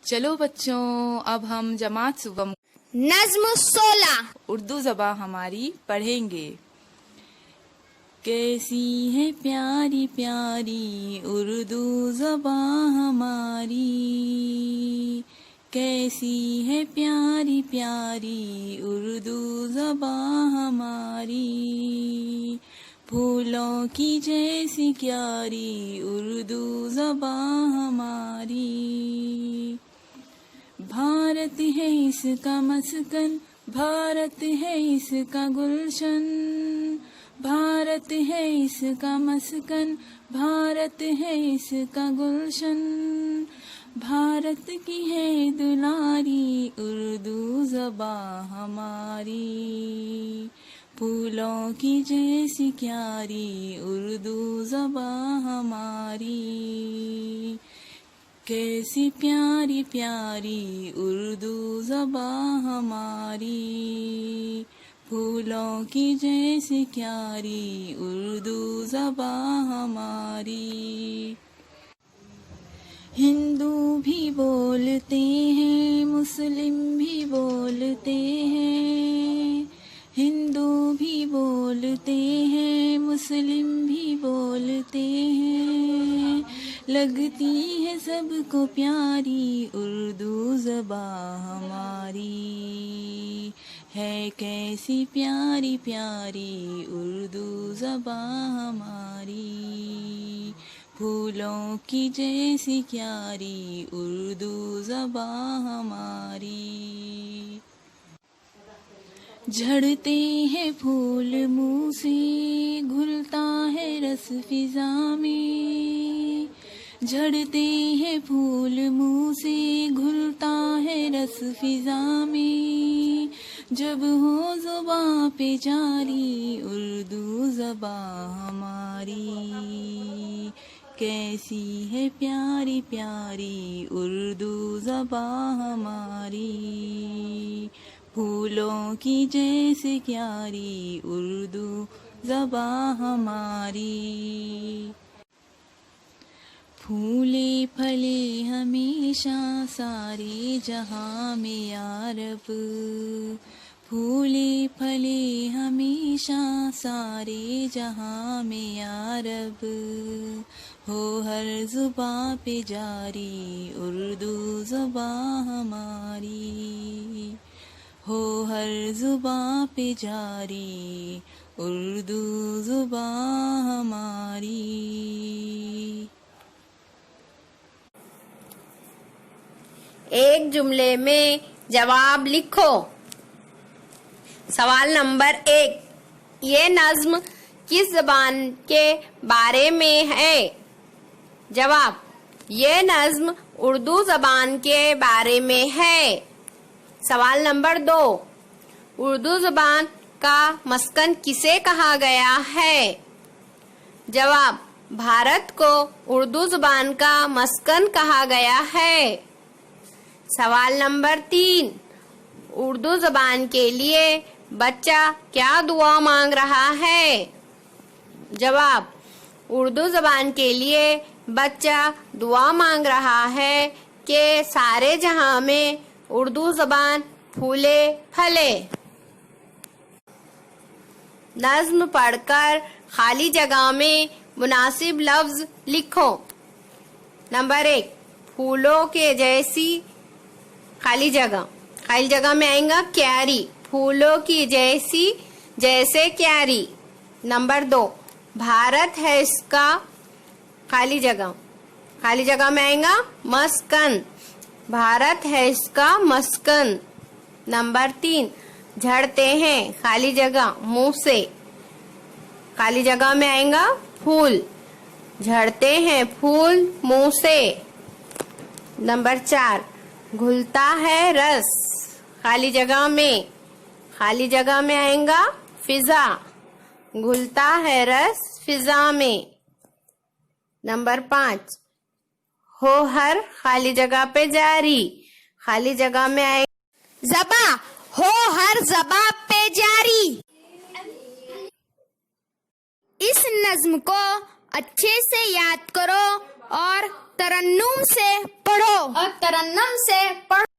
चलो बच्चों, अब हम जमात सुगम नज्म 16 उर्दू ज़बान हमारी पढ़ेंगे। कैसी है प्यारी प्यारी उर्दू ज़बान हमारी, कैसी है प्यारी प्यारी उर्दू ज़बान हमारी, फूलों की जैसी क्यारी उर्दू ज़बान हमारी। भारत है इसका मस्कन, भारत है इसका गुलशन, भारत है इसका मस्कन, भारत है इसका गुलशन, भारत की है दुलारी उर्दू ज़बान हमारी, फूलों की जैसी क्यारी उर्दू ज़बान हमारी, कैसी प्यारी प्यारी उर्दू ज़बान हमारी, फूलों की जैसी क्यारी उर्दू ज़बान हमारी। हिंदू भी बोलते हैं, मुस्लिम भी बोलते हैं, हिंदू भी बोलते हैं, मुस्लिम भी बोलते हैं, लगती है सबको प्यारी उर्दू ज़बान हमारी, है कैसी प्यारी प्यारी उर्दू ज़बान हमारी, फूलों की जैसी क्यारी उर्दू ज़बान हमारी। झड़ते हैं फूल मुँह से, घुलता है रस फिज़ा में, झड़ते हैं फूल मुँह से, घुलता है रस फिज़ा में, जब हो ज़ुबां पे जारी उर्दू ज़बान हमारी, कैसी है प्यारी प्यारी उर्दू ज़बान हमारी, फूलों की जैसे क्यारी उर्दू ज़बान हमारी। फूले फले हमेशा सारे जहां में या रब, फूले फले हमेशा सारे जहां में या रब, हो हर ज़ुबां पे जारी उर्दू ज़बान हमारी, हो हर ज़ुबां पे जारी उर्दू ज़ुबान हमारी। एक जुमले में जवाब लिखो। सवाल नंबर 1, ये नज्म किस ज़बान के बारे में है? जवाब, ये नज्म उर्दू ज़बान के बारे में है। सवाल नंबर 2, उर्दू ज़बान का मस्कन किसे कहा गया है? जवाब, भारत को उर्दू ज़बान का मस्कन कहा गया है। सवाल नंबर 3, उर्दू ज़बान के लिए बच्चा क्या दुआ मांग रहा है? जवाब, उर्दू ज़बान के लिए बच्चा दुआ मांग रहा है कि सारे जहां में उर्दू ज़बान फूले फले। नज्म पढ़कर खाली जगह में मुनासिब लफ्ज लिखो। नंबर 1, फूलों के जैसी खाली जगह में आएगा क्यारी, फूलों की जैसी जैसे क्यारी। नंबर 2, भारत है इसका खाली जगह में आएगा मस्कन, भारत है इसका मस्कन। नंबर 3, झड़ते हैं खाली जगह मुंह से, खाली जगह में आएगा फूल, झड़ते हैं फूल मुंह से। नंबर 4, घुलता है रस खाली जगह में आएगा फिजा, घुलता है रस फिजा में। नंबर 5, हो हर खाली जगह पे जारी, खाली जगह में आए ज़बा, हो हर ज़बा पे जारी। इस नज्म को अच्छे से याद करो और तरन्नुम से पढ़ो।